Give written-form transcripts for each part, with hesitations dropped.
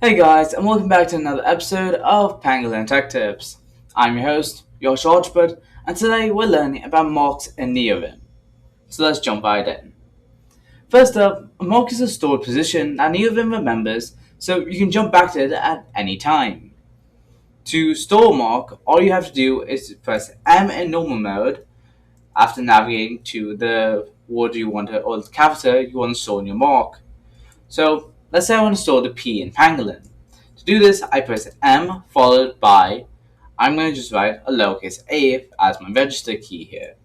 Hey guys, and welcome back to another episode of Pangolin Tech Tips. I'm your host, Josh Archbert, and today we're learning about mocks and NeoVim. So let's jump right in. First up, a mock is a stored position that NeoVim remembers, so you can jump back to it at any time. To store a mock, all you have to do is press M in normal mode after navigating to the word you want to, or the character you want to store in your mock. So let's say I want to store the P in pangolin. To do this, I press M followed by, I'm going to just write a lowercase a as my register key here.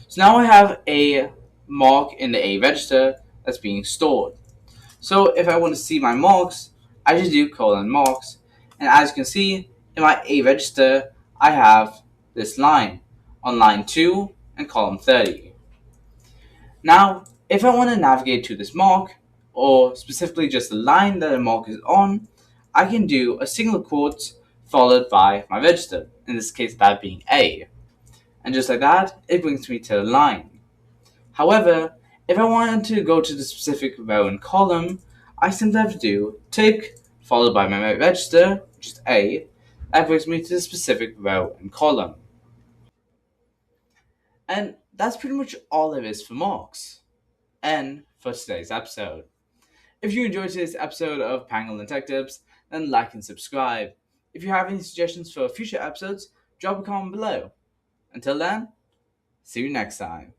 So now I have a mark in the A register that's being stored. So if I want to see my marks, I just do :marks, and as you can see in my A register, I have this line on line 2 and column 30. Now, if I want to navigate to this mark, or specifically just the line that a mark is on, I can do a single quote followed by my register, in this case that being A. And just like that, it brings me to the line. However, if I wanted to go to the specific row and column, I simply have to do tick followed by my register, which is A. That brings me to the specific row and column. And that's pretty much all there is for marks. And for today's episode. If you enjoyed today's episode of Pangolin Tech Tips, then like and subscribe. If you have any suggestions for future episodes, drop a comment below. Until then, see you next time.